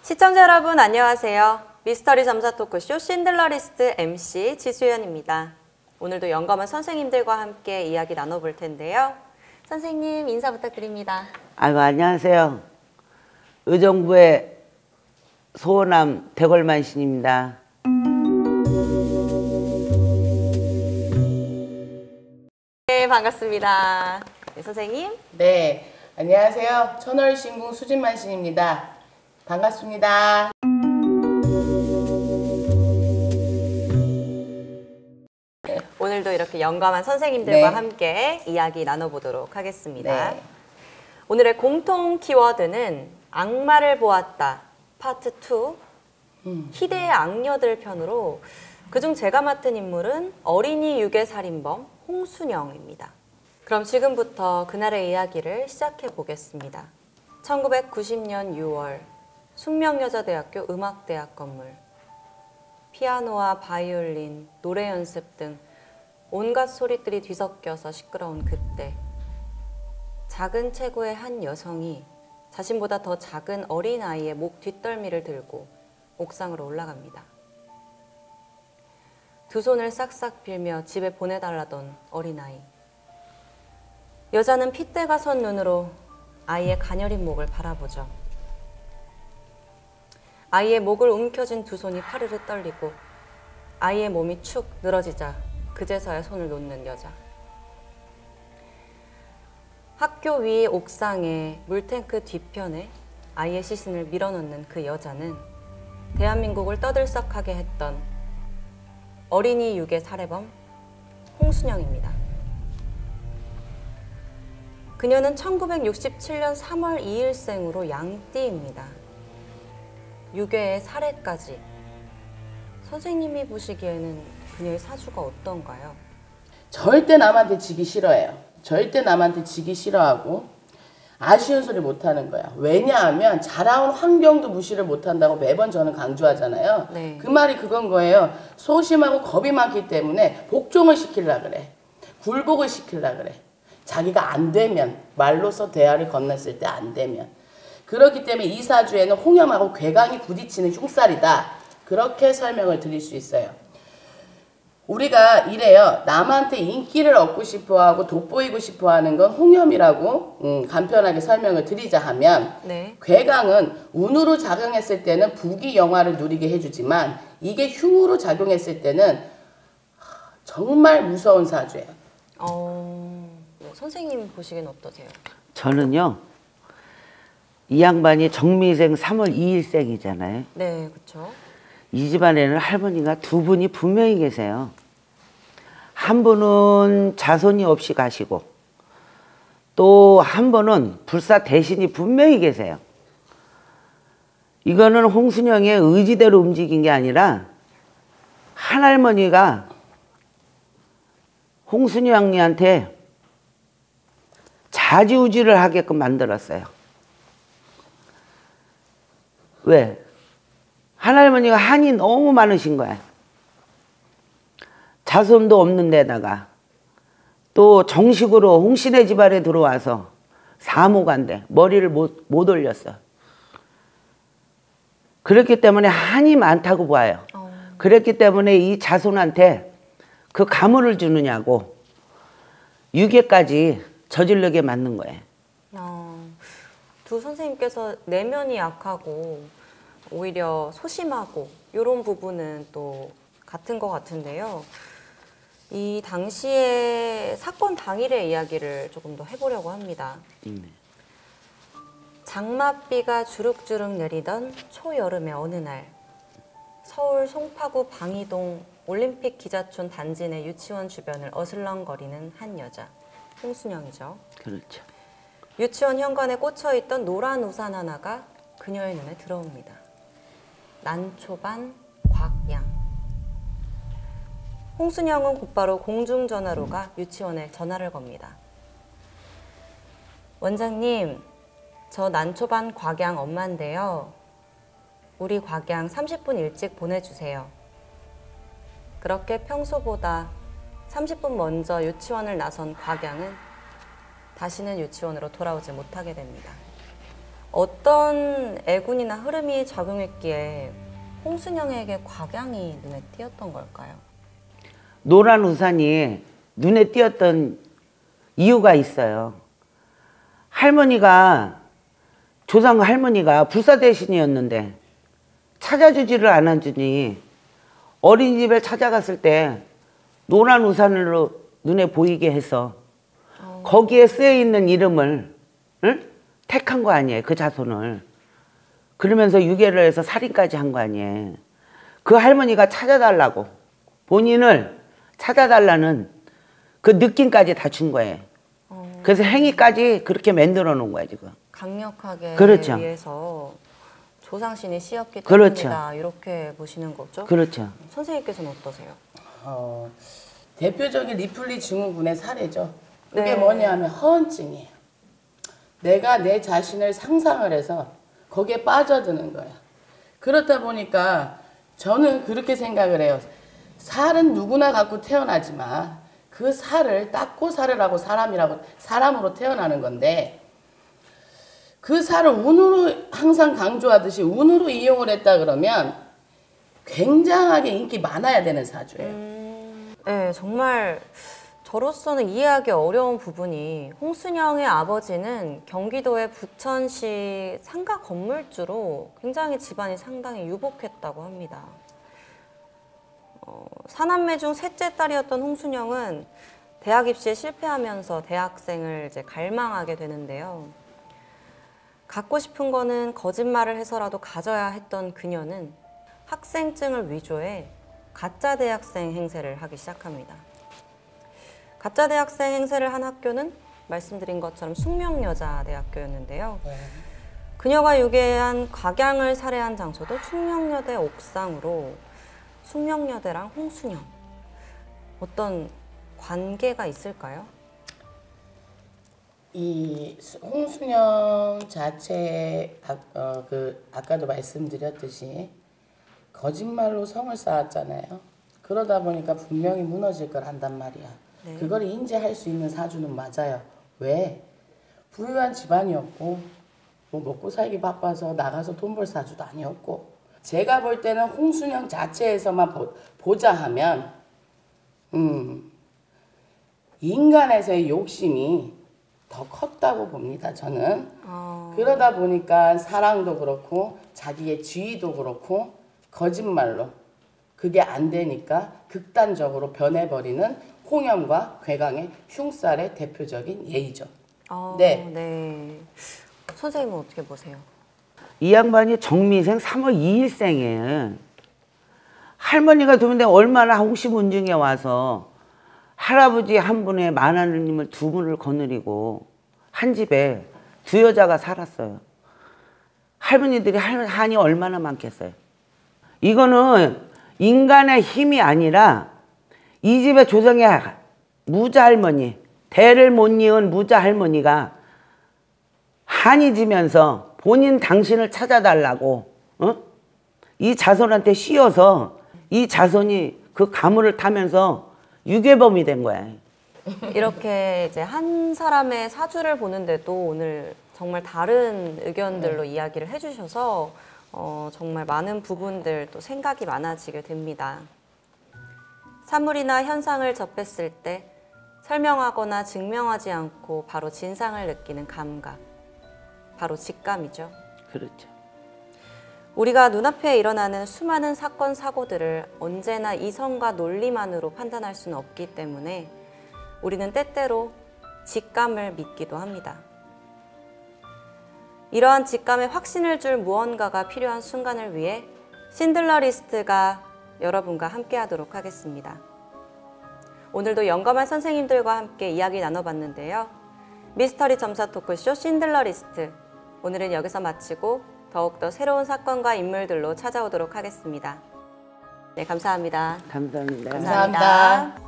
시청자 여러분 안녕하세요. 미스터리 점사 토크쇼 신들러리스트 MC 지수연입니다. 오늘도 영감한 선생님들과 함께 이야기 나눠볼 텐데요. 선생님 인사 부탁드립니다. 아이고, 안녕하세요. 의정부의 소호남 대걸만 신입니다. 네, 반갑습니다. 네, 선생님. 네, 안녕하세요. 천월신궁 수진만 신입니다. 반갑습니다. 오늘도 이렇게 영감한 선생님들과 네. 함께 이야기 나눠보도록 하겠습니다. 네. 오늘의 공통 키워드는 악마를 보았다 파트 2 희대의 악녀들 편으로 그중 제가 맡은 인물은 어린이 유괴 살인범 홍순영입니다. 그럼 지금부터 그날의 이야기를 시작해 보겠습니다. 1990년 6월 숙명여자대학교 음악대학 건물. 피아노와 바이올린, 노래 연습 등 온갖 소리들이 뒤섞여서 시끄러운 그때 작은 체구의 한 여성이 자신보다 더 작은 어린아이의 목 뒷덜미를 들고 옥상으로 올라갑니다. 두 손을 싹싹 빌며 집에 보내달라던 어린아이. 여자는 핏대가 선 눈으로 아이의 가녀린 목을 바라보죠. 아이의 목을 움켜쥔 두 손이 파르르 떨리고 아이의 몸이 축 늘어지자 그제서야 손을 놓는 여자. 학교 위 옥상에 물탱크 뒤편에 아이의 시신을 밀어넣는 그 여자는 대한민국을 떠들썩하게 했던 어린이 유괴 살해범 홍순영입니다. 그녀는 1967년 3월 2일생으로 양띠입니다. 유괴의 살해까지. 선생님이 보시기에는 그녀의 사주가 어떤가요? 절대 남한테 지기 싫어해요. 절대 남한테 지기 싫어하고 아쉬운 소리 못하는 거야. 왜냐하면 자라온 환경도 무시를 못한다고 매번 저는 강조하잖아요. 네. 그 말이 그건 거예요. 소심하고 겁이 많기 때문에 복종을 시키려고 그래. 굴복을 시키려고 그래. 자기가 안 되면, 말로서 대화를 건넸을 때 안 되면. 그렇기 때문에 이 사주에는 홍염하고 괴강이 부딪히는 흉살이다. 그렇게 설명을 드릴 수 있어요. 우리가 이래요. 남한테 인기를 얻고 싶어하고 돋보이고 싶어하는 건 홍염이라고 간편하게 설명을 드리자 하면 네. 괴강은 운으로 작용했을 때는 부귀 영화를 누리게 해주지만 이게 흉으로 작용했을 때는 정말 무서운 사주예요. 선생님 보시기엔 어떠세요? 저는요, 이 양반이 정미생 3월 2일생이잖아요. 네, 그렇죠. 이 집안에는 할머니가 두 분이 분명히 계세요. 한 분은 자손이 없이 가시고 또 한 분은 불사 대신이 분명히 계세요. 이거는 홍순영의 의지대로 움직인 게 아니라 한할머니가 홍순영이한테 좌지우지를 하게끔 만들었어요. 왜? 한할머니가 한이 너무 많으신 거야. 자손도 없는 데다가 또 정식으로 홍씨네 집안에 들어와서 사모간대 머리를 못 올렸어. 그렇기 때문에 한이 많다고 봐요. 그랬기 때문에 이 자손한테 그 가물을 주느냐고 유괴까지 저지르게 만든 거예요. 두 선생님께서 내면이 약하고 오히려 소심하고 이런 부분은 또 같은 것 같은데요. 이 당시에 사건 당일의 이야기를 조금 더 해보려고 합니다. 장맛비가 주룩주룩 내리던 초여름의 어느 날 서울 송파구 방이동 올림픽 기자촌 단지 내 유치원 주변을 어슬렁거리는 한 여자, 홍순영이죠. 그렇죠. 유치원 현관에 꽂혀있던 노란 우산 하나가 그녀의 눈에 들어옵니다. 난초반 곽양. 홍순영은 곧바로 공중전화로 가 유치원에 전화를 겁니다. 원장님, 저 난초반 곽양 엄마인데요. 우리 곽양 30분 일찍 보내주세요. 그렇게 평소보다 30분 먼저 유치원을 나선 곽양은 다시는 유치원으로 돌아오지 못하게 됩니다. 어떤 애군이나 흐름이 작용했기에 홍순영에게 곽양이 눈에 띄었던 걸까요? 노란 우산이 눈에 띄었던 이유가 있어요. 할머니가, 조상 할머니가 불사 대신이었는데 찾아주지를 않아주니 어린이집에 찾아갔을 때 노란 우산으로 눈에 보이게 해서 거기에 쓰여있는 이름을, 응? 택한 거 아니에요. 그 자손을. 그러면서 유괴를 해서 살인까지 한 거 아니에요. 그 할머니가 찾아달라고, 본인을 찾아달라는 그 느낌까지 다 준 거예요. 그래서 행위까지 그렇게 만들어 놓은 거야 지금. 강력하게 그렇죠. 위해서 조상신이 씌었기 그렇죠. 때문이다. 이렇게 보시는 거죠? 그렇죠. 선생님께서는 어떠세요? 대표적인 리플리 증후군의 사례죠. 그게 네. 뭐냐면 허언증이에요. 내가 내 자신을 상상을 해서 거기에 빠져드는 거야. 그렇다 보니까 저는 그렇게 생각을 해요. 살은 누구나 갖고 태어나지만 그 살을 닦고 살으라고 사람으로 태어나는 건데, 그 살을 운으로 항상 강조하듯이 운으로 이용을 했다 그러면 굉장하게 인기 많아야 되는 사주예요. 네, 정말 저로서는 이해하기 어려운 부분이 홍순영의 아버지는 경기도의 부천시 상가 건물주로 굉장히 집안이 상당히 유복했다고 합니다. 사남매 중 셋째 딸이었던 홍순영은 대학 입시에 실패하면서 대학생을 이제 갈망하게 되는데요. 갖고 싶은 거는 거짓말을 해서라도 가져야 했던 그녀는 학생증을 위조해 가짜 대학생 행세를 하기 시작합니다. 가짜 대학생 행세를 한 학교는 말씀드린 것처럼 숙명여자대학교였는데요. 그녀가 유괴한 곽양을 살해한 장소도 숙명여대 옥상으로 숙명여대랑 홍순영, 어떤 관계가 있을까요? 이 홍순영 자체 아까도 말씀드렸듯이 거짓말로 성을 쌓았잖아요. 그러다 보니까 분명히 무너질 걸 안단 말이야. 네. 그걸 인지할 수 있는 사주는 맞아요. 왜? 부유한 집안이었고 뭐 먹고 살기 바빠서 나가서 돈 벌 사주도 아니었고, 제가 볼 때는 홍순영 자체에서만 보자 하면 인간에서의 욕심이 더 컸다고 봅니다. 저는. 그러다 보니까 사랑도 그렇고 자기의 지위도 그렇고 거짓말로 그게 안 되니까 극단적으로 변해버리는 홍염과 괴강의 흉살의 대표적인 예이죠. 네. 네. 선생님은 어떻게 보세요? 이 양반이 정미생 3월 2일생이에요. 할머니가 두는데 얼마나 홍시문중에 와서 할아버지 한 분에 만하느님을 두 분을 거느리고 한 집에 두 여자가 살았어요. 할머니들이 한이 얼마나 많겠어요. 이거는 인간의 힘이 아니라 이 집의 조상의 무자 할머니, 대를 못 이은 무자 할머니가 한이 지면서 본인 당신을 찾아달라고 이 자손한테 씌어서 이 자손이 그 가물을 타면서 유괴범이 된 거야. 이렇게 이제 한 사람의 사주를 보는데도 오늘 정말 다른 의견들로 이야기를 해주셔서 정말 많은 부분들 또 생각이 많아지게 됩니다. 사물이나 현상을 접했을 때 설명하거나 증명하지 않고 바로 진상을 느끼는 감각, 바로 직감이죠. 그렇죠. 우리가 눈앞에 일어나는 수많은 사건, 사고들을 언제나 이성과 논리만으로 판단할 수는 없기 때문에 우리는 때때로 직감을 믿기도 합니다. 이러한 직감에 확신을 줄 무언가가 필요한 순간을 위해 신들러 리스트가 여러분과 함께 하도록 하겠습니다. 오늘도 영감한 선생님들과 함께 이야기 나눠봤는데요. 미스터리 점사 토크쇼 신들러 리스트, 오늘은 여기서 마치고 더욱더 새로운 사건과 인물들로 찾아오도록 하겠습니다. 네, 감사합니다. 감사합니다. 감사합니다.